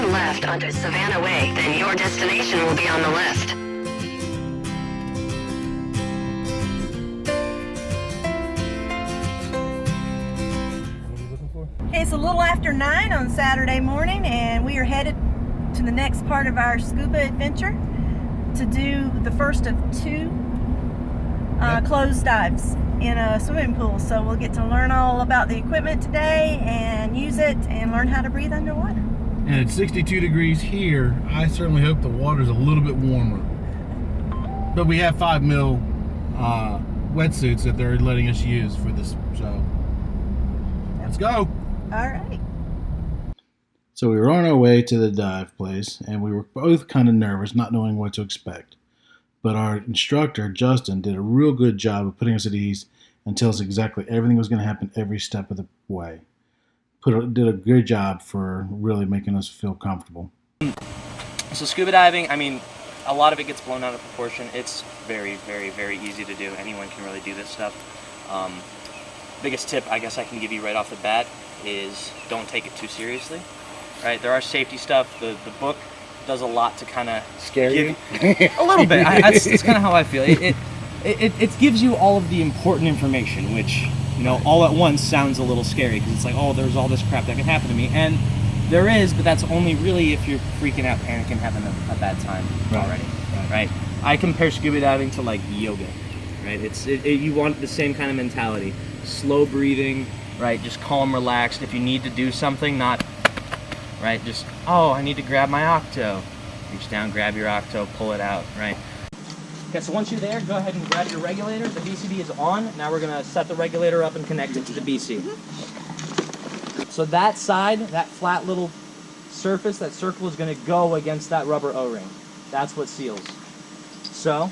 turn left onto Savannah Way, then your destination will be on the list. Okay, it's a little after 9 on Saturday morning, and we are headed to the next part of our scuba adventure to do the first of 2 closed dives in a swimming pool. So we'll get to learn all about the equipment today and use it and learn how to breathe underwater. And it's 62 degrees here. I certainly hope the water's a little bit warmer. But we have 5 mil wetsuits that they're letting us use for this, so let's go. All right. So we were on our way to the dive place, and we were both kind of nervous, not knowing what to expect. But our instructor, Justin, did a real good job of putting us at ease and tell us exactly everything was going to happen every step of the way. Did a good job for really making us feel comfortable. So scuba diving, I mean, a lot of it gets blown out of proportion. It's very, very, very easy to do. Anyone can really do this stuff. Biggest tip I guess I can give you right off the bat is don't take it too seriously. Right? There are safety stuff. The book does a lot to kind of Scare you? A little bit. That's kind of how I feel. It gives you all of the important information, which, you know, all at once sounds a little scary because it's like, oh, there's all this crap that can happen to me, and there is, but that's only really if you're freaking out, panicking, having a bad time already. Right? I compare scuba diving to like yoga. Right? You want the same kind of mentality, slow breathing, right? Just calm, relaxed. If you need to do something, not. Right, just, oh, I need to grab my octo. Reach down, grab your octo, pull it out, right? Okay, so once you're there, go ahead and grab your regulator. The BCD is on. Now we're gonna set the regulator up and connect it to the BC. So that side, that flat little surface, that circle is gonna go against that rubber O-ring. That's what seals. So,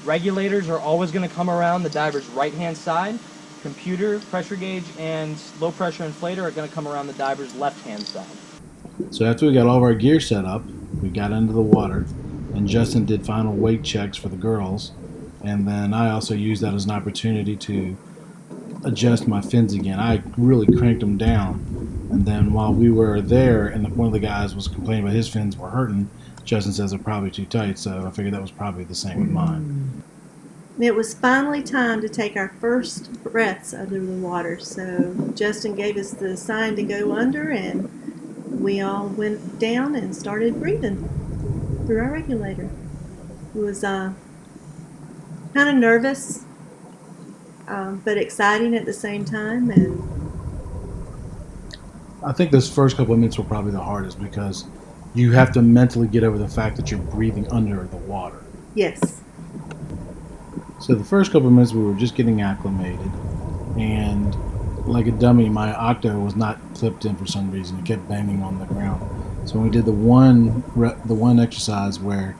regulators are always gonna come around the diver's right-hand side. Computer, pressure gauge, and low pressure inflator are gonna come around the diver's left-hand side. So after we got all of our gear set up, we got into the water, and Justin did final weight checks for the girls, and then I also used that as an opportunity to adjust my fins again. I really cranked them down, and then while we were there, and one of the guys was complaining about his fins were hurting, Justin says they're probably too tight, so I figured that was probably the same with mine. It was finally time to take our first breaths under the water, so Justin gave us the sign to go under, and we all went down and started breathing through our regulator. It was kind of nervous, but exciting at the same time. And I think those first couple of minutes were probably the hardest because you have to mentally get over the fact that you're breathing under the water. yes. So the first couple of minutes we were just getting acclimated, and like a dummy, my octo was not clipped in for some reason. It kept banging on the ground. So when we did the one exercise where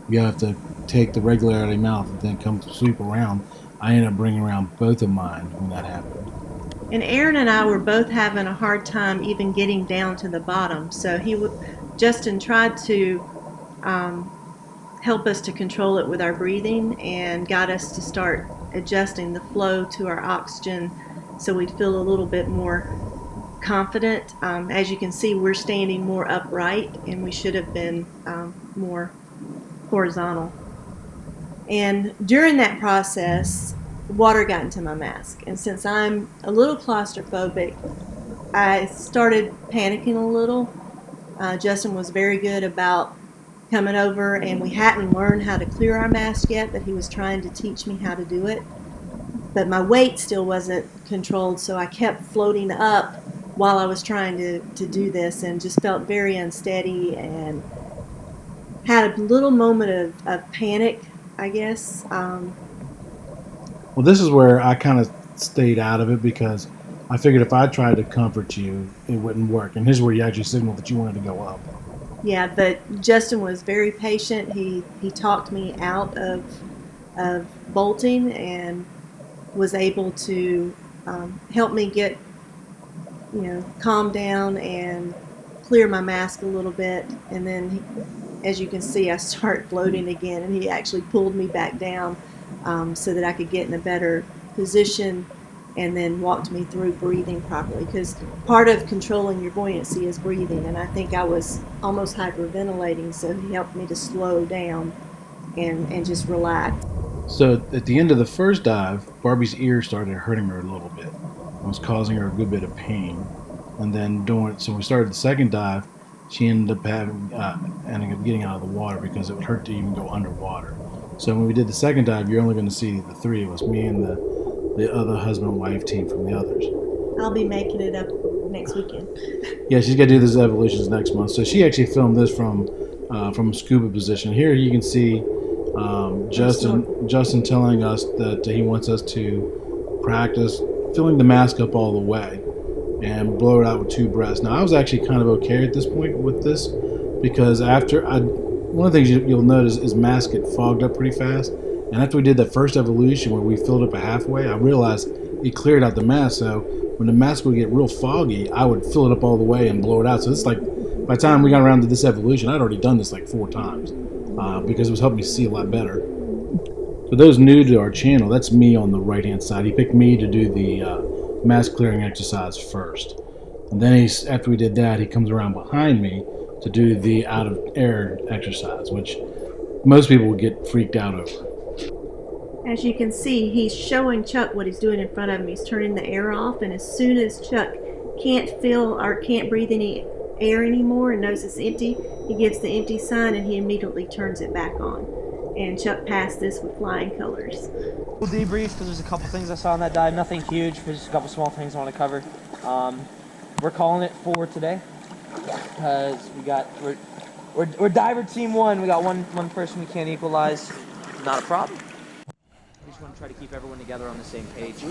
you have to take the regulator out of your mouth and then come sweep around, I ended up bringing around both of mine when that happened. And Aaron and I were both having a hard time even getting down to the bottom. So Justin tried to help us to control it with our breathing and got us to start adjusting the flow to our oxygen so we'd feel a little bit more confident. As you can see, we're standing more upright, and we should have been more horizontal. And during that process, water got into my mask. And since I'm a little claustrophobic, I started panicking a little. Justin was very good about coming over, and we hadn't learned how to clear our mask yet, but he was trying to teach me how to do it. But my weight still wasn't controlled, so I kept floating up while I was trying to do this, and just felt very unsteady and had a little moment of panic, I guess. Well, this is where I kind of stayed out of it because I figured if I tried to comfort you, it wouldn't work. And here's where you actually signaled that you wanted to go up. Yeah, but Justin was very patient. He talked me out of bolting and was able to help me get, calm down and clear my mask a little bit. And then, as you can see, I start floating again, and he actually pulled me back down so that I could get in a better position and then walked me through breathing properly, because part of controlling your buoyancy is breathing, and I think I was almost hyperventilating, so he helped me to slow down and just relax. So at the end of the first dive, Barbie's ear started hurting her a little bit. It was causing her a good bit of pain. And then so when we started the second dive, she ended up ending up getting out of the water because it would hurt to even go underwater. So when we did the second dive, you're only going to see the three of us, me and the other husband and wife team from the others. I'll be making it up next weekend. Yeah, she's got to do this evolutions next month. So she actually filmed this from scuba position. Here you can see Justin telling us that he wants us to practice filling the mask up all the way and blow it out with 2 breaths. Now, I was actually kind of okay at this point with this because one of the things you'll notice is masks get fogged up pretty fast. And after we did that first evolution where we filled up a halfway, I realized it cleared out the mask. So when the mask would get real foggy, I would fill it up all the way and blow it out. So it's like by the time we got around to this evolution, I'd already done this like 4 times because it was helping me see a lot better. For those new to our channel, that's me on the right-hand side. He picked me to do the mask clearing exercise first. And then after we did that, he comes around behind me to do the out of air exercise, which most people would get freaked out over. As you can see, he's showing Chuck what he's doing in front of him. He's turning the air off, and as soon as Chuck can't feel or can't breathe any air anymore and knows it's empty, he gives the empty sign and he immediately turns it back on. And Chuck passed this with flying colors. We'll debrief because there's a couple things I saw on that dive. Nothing huge, but just a couple small things I want to cover. We're calling it for today because we're diver team 1. We got one person we can't equalize. Not a problem. We just want to try to keep everyone together on the same page.